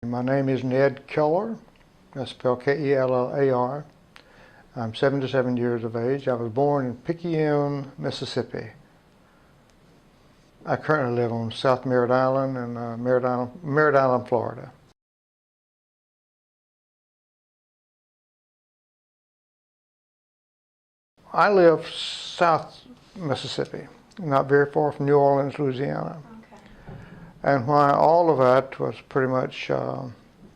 My name is Ned Kellar. That's spelled Kellar. I'm 77 years of age. I was born in Picayune, Mississippi. I currently live on South Merritt Island in Merritt Island, Florida. I live south Mississippi, not very far from New Orleans, Louisiana. Okay. And why all of that was pretty much kind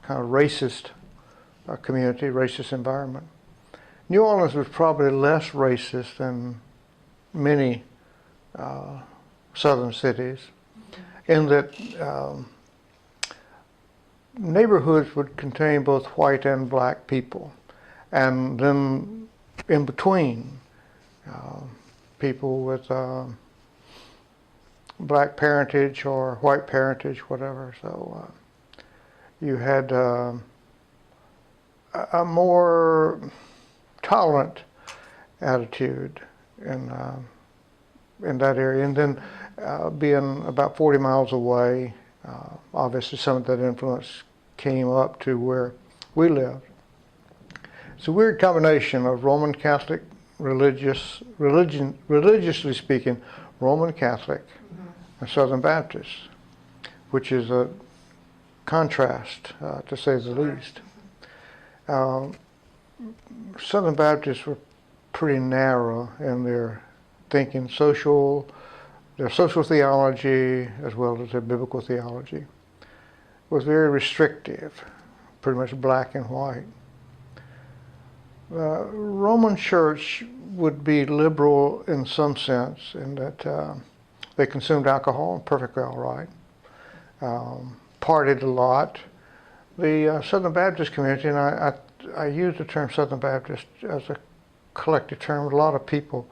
of racist community, racist environment. New Orleans was probably less racist than many southern cities, in that neighborhoods would contain both white and black people, and then in between people with black parentage or white parentage, whatever. So you had a more tolerant attitude in that area, and then being about 40 miles away, obviously some of that influence came up to where we lived. It's a weird combination of Roman Catholic religiously speaking, Roman Catholic and Southern Baptist, which is a contrast, to say the least. Southern Baptists were pretty narrow in their thinking, their social theology as well as their biblical theology was very restrictive, pretty much black and white. The Roman Church would be liberal in some sense, in that they consumed alcohol, perfectly all right, partied a lot. The Southern Baptist community, and I use the term Southern Baptist as a collective term, a lot of people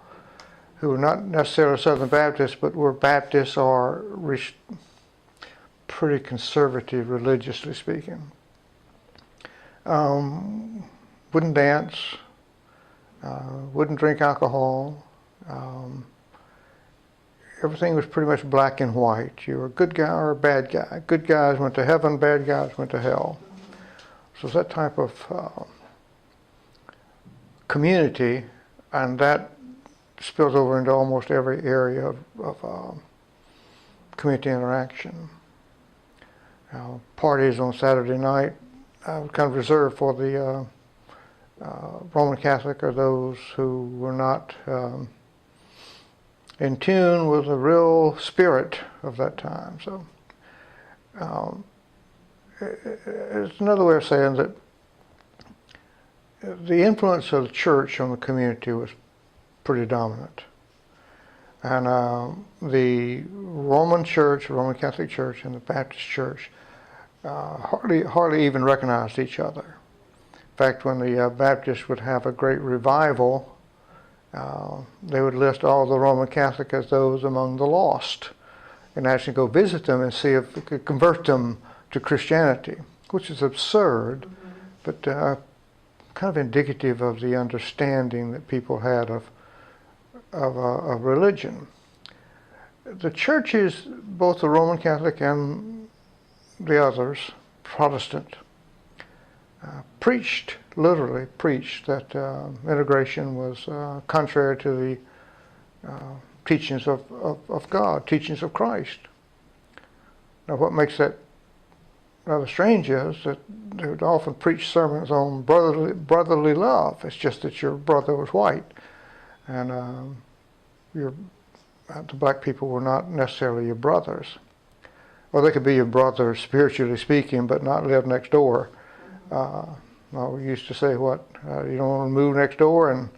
who were not necessarily Southern Baptists, but were Baptists or pretty conservative, religiously speaking. Wouldn't dance, wouldn't drink alcohol. Everything was pretty much black and white. You were a good guy or a bad guy. Good guys went to heaven, bad guys went to hell. So that type of community, and that spills over into almost every area of community interaction. Parties on Saturday night, kind of reserved for the Roman Catholic, or those who were not in tune with the real spirit of that time. So it's another way of saying that the influence of the church on the community was pretty dominant. And the Roman Church, Roman Catholic Church, and the Baptist Church hardly even recognized each other. In fact, when the Baptists would have a great revival, they would list all the Roman Catholic as those among the lost, and actually go visit them and see if it could convert them to Christianity, which is absurd, but kind of indicative of the understanding that people had of religion. The churches, both the Roman Catholic and the others, Protestant, literally preached that integration was contrary to the teachings of God, teachings of Christ. Now, what makes that rather strange is that they would often preach sermons on brotherly love. It's just that your brother was white, and the black people were not necessarily your brothers. Or they could be your brothers spiritually speaking, but not live next door. We used to say, you don't want to move next door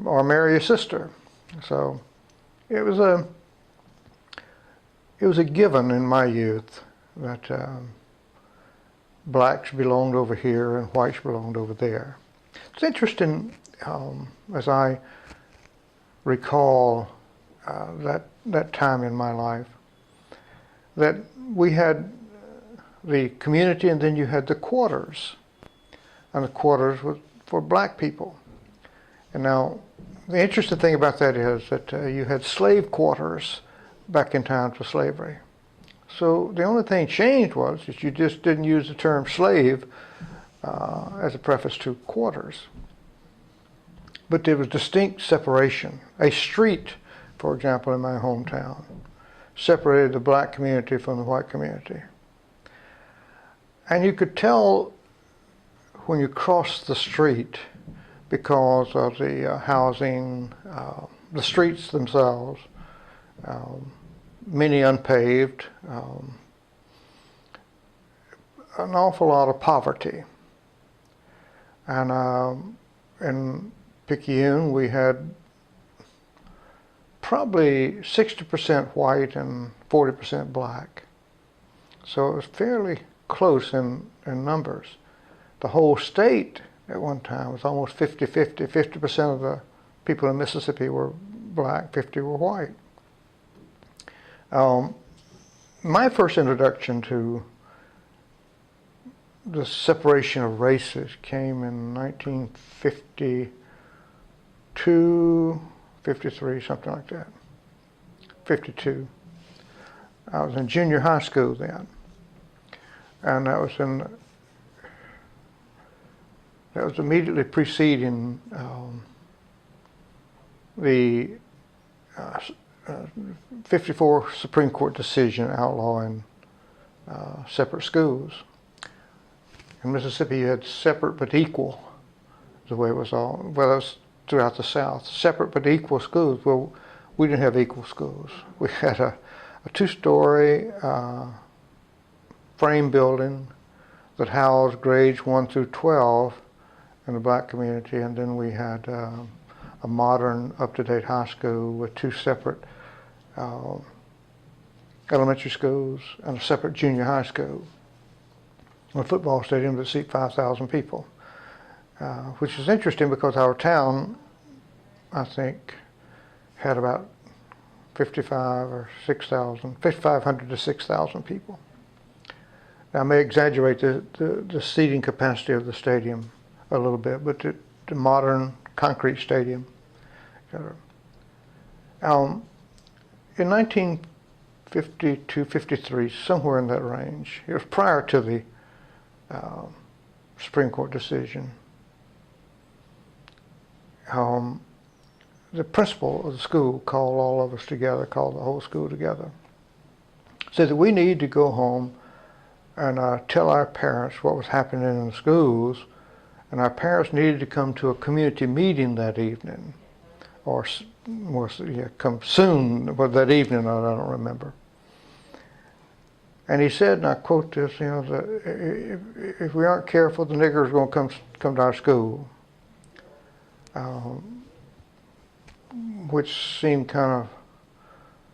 or marry your sister. So it was a given in my youth that blacks belonged over here and whites belonged over there. It's interesting, as I recall that time in my life, that we had the community, and then you had the quarters. And the quarters were for black people. And now, the interesting thing about that is that you had slave quarters back in times of slavery. So the only thing changed was that you just didn't use the term slave as a preface to quarters. But there was distinct separation. A street, for example, in my hometown, separated the black community from the white community. And you could tell when you crossed the street because of the housing, the streets themselves, many unpaved, an awful lot of poverty. And in Picayune, we had probably 60% white and 40% black. So it was fairly close in numbers. The whole state at one time was almost 50-50. 50% of the people in Mississippi were black, 50 were white. My first introduction to the separation of races came in 1952, 53, something like that. 52. I was in junior high school then, and that was immediately preceding the 54 Supreme Court decision outlawing separate schools. In Mississippi, you had separate but equal, the way it was all, well, it was throughout the South. Separate but equal schools. Well, we didn't have equal schools. We had a two-story frame building that housed grades 1 through 12 in the black community, and then we had a modern, up-to-date high school with two separate elementary schools and a separate junior high school. A football stadium that seat 5,000 people, which is interesting because our town, I think, had about 5,500 to 6,000 people. Now, I may exaggerate the seating capacity of the stadium a little bit, but the modern concrete stadium. In 1952, 53, somewhere in that range, it was prior to the Supreme Court decision. The principal of the school called all of us together, called the whole school together, said that we need to go home and tell our parents what was happening in the schools, and our parents needed to come to a community meeting that evening, or come soon, but that evening, I don't remember. And he said, and I quote this, that if we aren't careful, the niggers are going to come to our school, which seemed kind of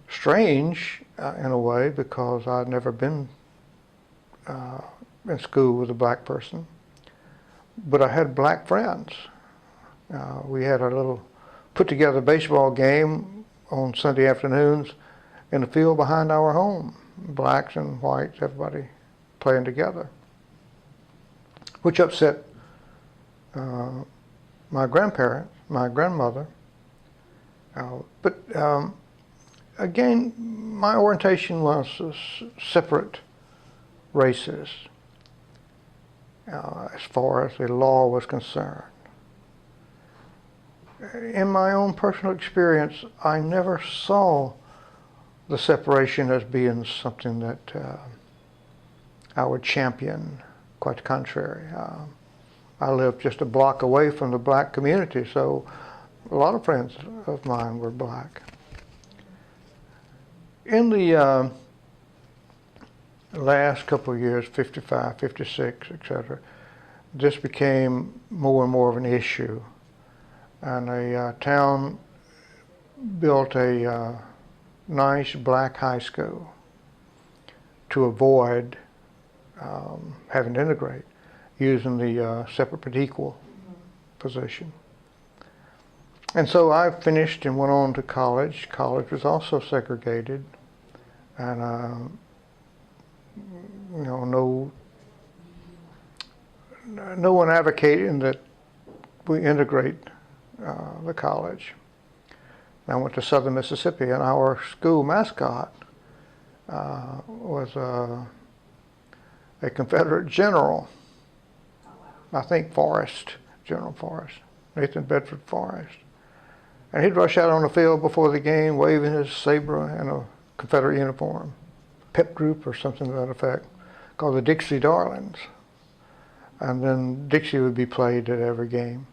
strange in a way because I'd never been in school with a black person, but I had black friends. We had a little put-together baseball game on Sunday afternoons in the field behind our home. Blacks and whites, everybody playing together, which upset my grandparents, my grandmother. But again, my orientation was separate races as far as the law was concerned. In my own personal experience, I never saw the separation as being something that I would champion. Quite the contrary. I lived just a block away from the black community, so a lot of friends of mine were black. In the last couple of years, 55, 56, etc., this became more and more of an issue. And a town built a nice black high school to avoid having to integrate, using the separate but equal position. And so I finished and went on to college. College was also segregated, and no one advocating that we integrate the college. I went to Southern Mississippi, and our school mascot was a Confederate general. I think Forrest, General Forrest, Nathan Bedford Forrest. And he'd rush out on the field before the game waving his saber in a Confederate uniform, pep group or something to that effect, called the Dixie Darlings. And then Dixie would be played at every game.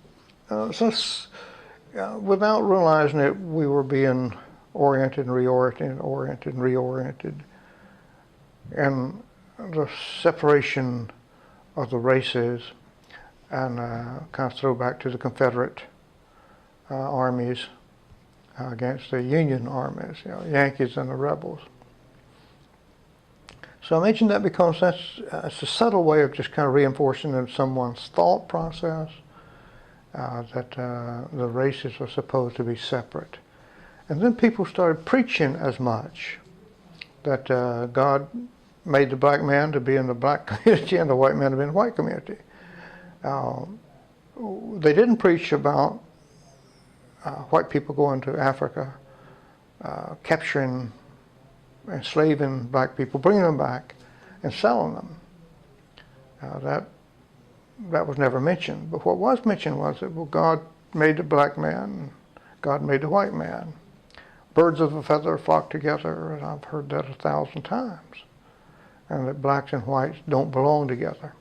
Without realizing it, we were being oriented and reoriented. And the separation of the races and kind of throw back to the Confederate armies against the Union armies, Yankees and the rebels. So I mentioned that because it's a subtle way of just kind of reinforcing in someone's thought process that the races are supposed to be separate. And then people started preaching as much that God made the black man to be in the black community and the white man to be in the white community. They didn't preach about white people going to Africa, capturing, enslaving black people, bringing them back, and selling them. That was never mentioned. But what was mentioned was that, well, God made the black man, God made the white man. Birds of a feather flock together, and I've heard that 1,000 times. And that blacks and whites don't belong together.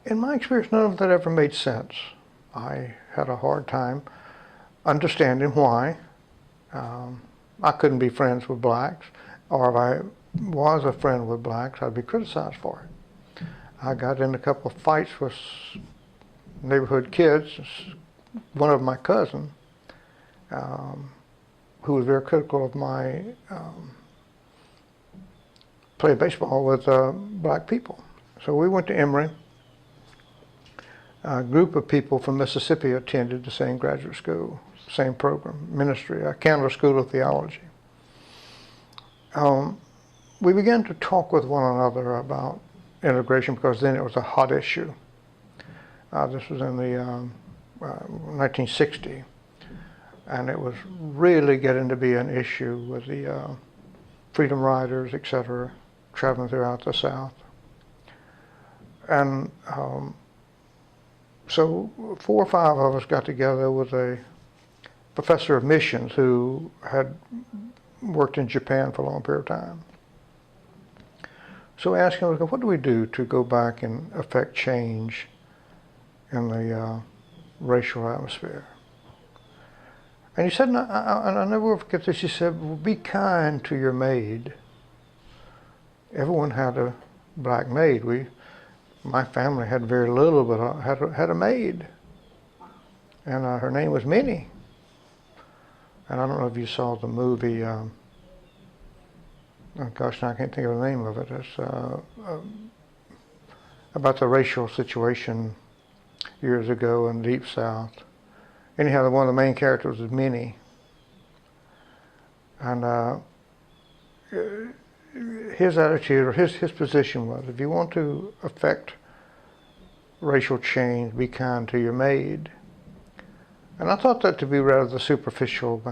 In my experience, none of that ever made sense. I had a hard time understanding why. I couldn't be friends with blacks, or if I was a friend with blacks, I'd be criticized for it. I got in a couple of fights with neighborhood kids, one of my cousin, who was very critical of my playing baseball with black people. So we went to Emory. A group of people from Mississippi attended the same graduate school, same program, ministry, Candler School of Theology. We began to talk with one another about integration because then it was a hot issue. This was in the 1960, and it was really getting to be an issue with the Freedom Riders, etc., traveling throughout the South. And so 4 or 5 of us got together with a professor of missions who had worked in Japan for a long period of time. So we asked him, what do we do to go back and affect change in the racial atmosphere? And he said, and I'll never forget this, he said, well, be kind to your maid. Everyone had a black maid. My family had very little, but I had a maid. And her name was Minnie. And I don't know if you saw the movie, oh gosh, I can't think of the name of it. It's about the racial situation years ago in the Deep South. Anyhow, one of the main characters was Minnie. And his attitude, or his position was, if you want to affect racial change, be kind to your maid. And I thought that to be rather superficial,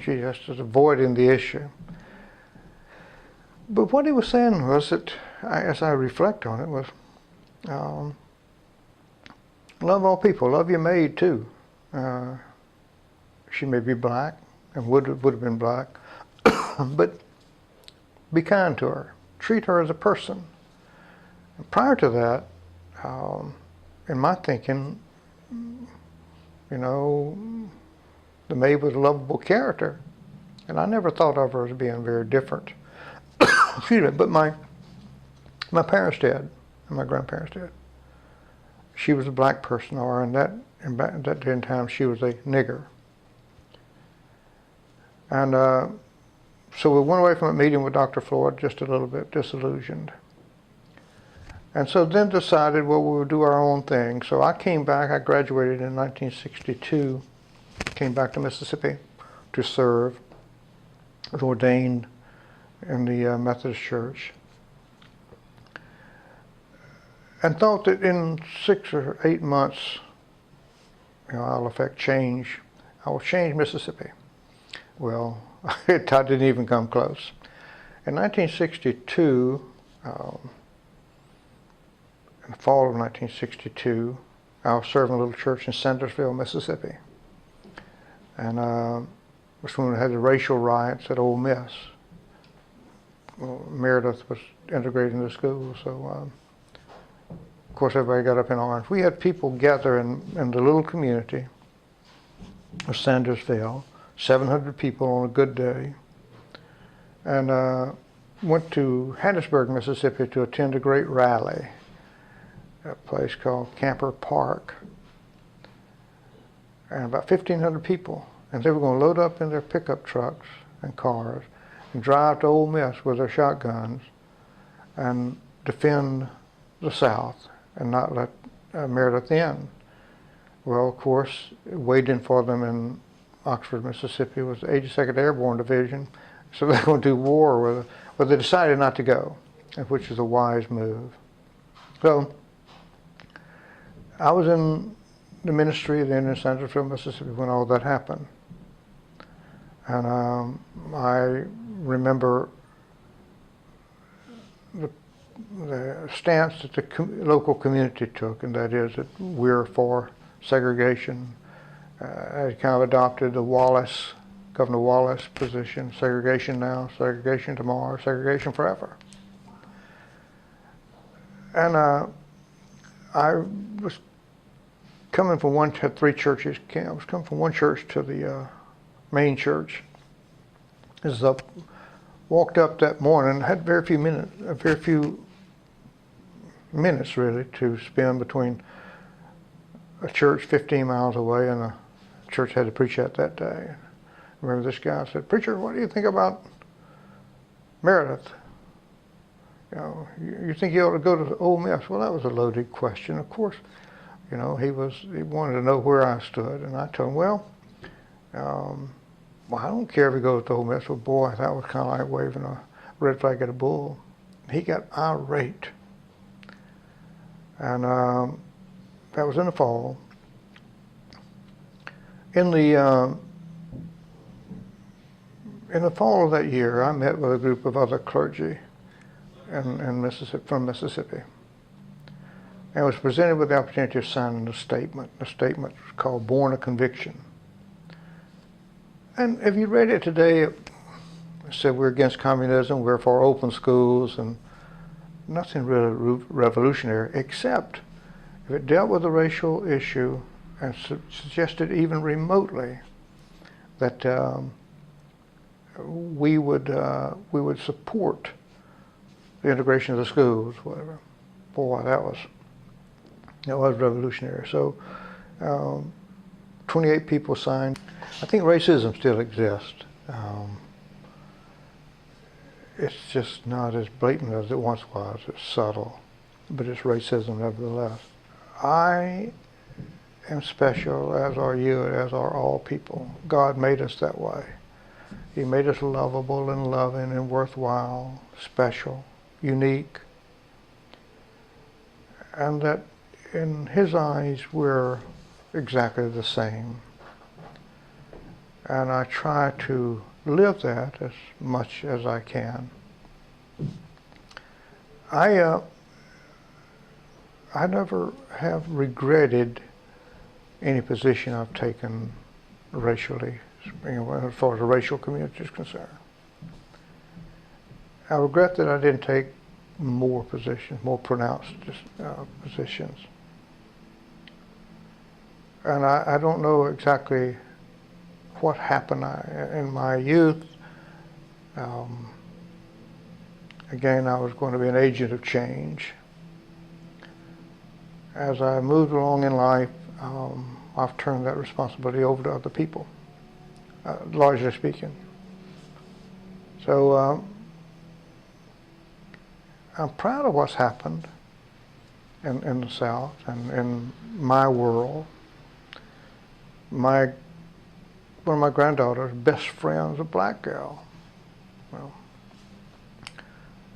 gee, that's just avoiding the issue. But what he was saying was that, as I reflect on it, was love all people, love your maid too. She may be black, and would have been black, but be kind to her. Treat her as a person. And prior to that, in my thinking, you know, the maid was a lovable character, and I never thought of her as being very different. Excuse me, but my parents did, and my grandparents did. She was a black person, or in that day and time, she was a nigger. And so we went away from a meeting with Dr. Floyd just a little bit disillusioned. And so then decided, well, we would do our own thing. So I came back, I graduated in 1962, came back to Mississippi to serve, was ordained in the Methodist Church, and thought that in 6 or 8 months, I'll affect change. I will change Mississippi. Well, It didn't even come close. In 1962, in the fall of 1962, I was serving a little church in Sandersville, Mississippi. And was when we had the racial riots at Ole Miss. Well, Meredith was integrated into the school, so of course everybody got up in arms. We had people gather in the little community of Sandersville, 700 people on a good day, and went to Hattiesburg, Mississippi to attend a great rally at a place called Camper Park. And about 1,500 people. And they were going to load up in their pickup trucks and cars and drive to Ole Miss with their shotguns and defend the South and not let Meredith in. Well, of course, waiting for them in Oxford, Mississippi was the 82nd Airborne Division, so they're going to do war with it. But they decided not to go, which is a wise move. So I was in the ministry then in Sandersville, Mississippi when all that happened. And I remember the stance that the local community took, and that is that we're for segregation. I kind of adopted the Governor Wallace position, segregation now, segregation tomorrow, segregation forever. And I was coming from had 3 churches. I was coming from one church to the main church. Walked up that morning, had very few minutes really to spend between a church 15 miles away and a church I had to preach at that day. I remember this guy said, "Preacher, what do you think about Meredith? You know, you think he ought to go to Ole Miss?" Well, that was a loaded question, of course. You know, he wanted to know where I stood, and I told him, well, I don't care if he goes to Ole Miss. Well, boy, that was kind of like waving a red flag at a bull. He got irate, and that was in the fall. In the fall of that year, I met with a group of other clergy in Mississippi, from Mississippi. And was presented with the opportunity of signing a statement. The statement was called Born of Conviction. And if you read it today, it said we're against communism, we're for open schools, and nothing really revolutionary, except if it dealt with a racial issue and suggested even remotely that we would support the integration of the schools, whatever. Boy, that was revolutionary. So 28 people signed. I think racism still exists. It's just not as blatant as it once was. It's subtle, but it's racism nevertheless. I am special, as are you, as are all people. God made us that way. He made us lovable and loving and worthwhile, special, unique, and that in His eyes we're exactly the same. And I try to live that as much as I can. I never have regretted any position I've taken racially, as far as the racial community is concerned. I regret that I didn't take more positions, more pronounced positions. And I don't know exactly what happened in my youth. Again, I was going to be an agent of change. As I moved along in life, I've turned that responsibility over to other people, largely speaking. So I'm proud of what's happened in the South and in my world. One of my granddaughter's best friends, a black girl. Well,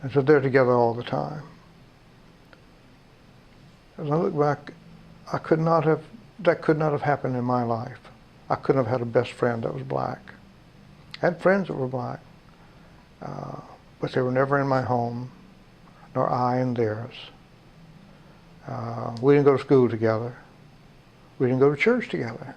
and so they're together all the time. As I look back, that could not have happened in my life. I couldn't have had a best friend that was black. I had friends that were black, but they were never in my home, nor I in theirs. We didn't go to school together. We didn't go to church together.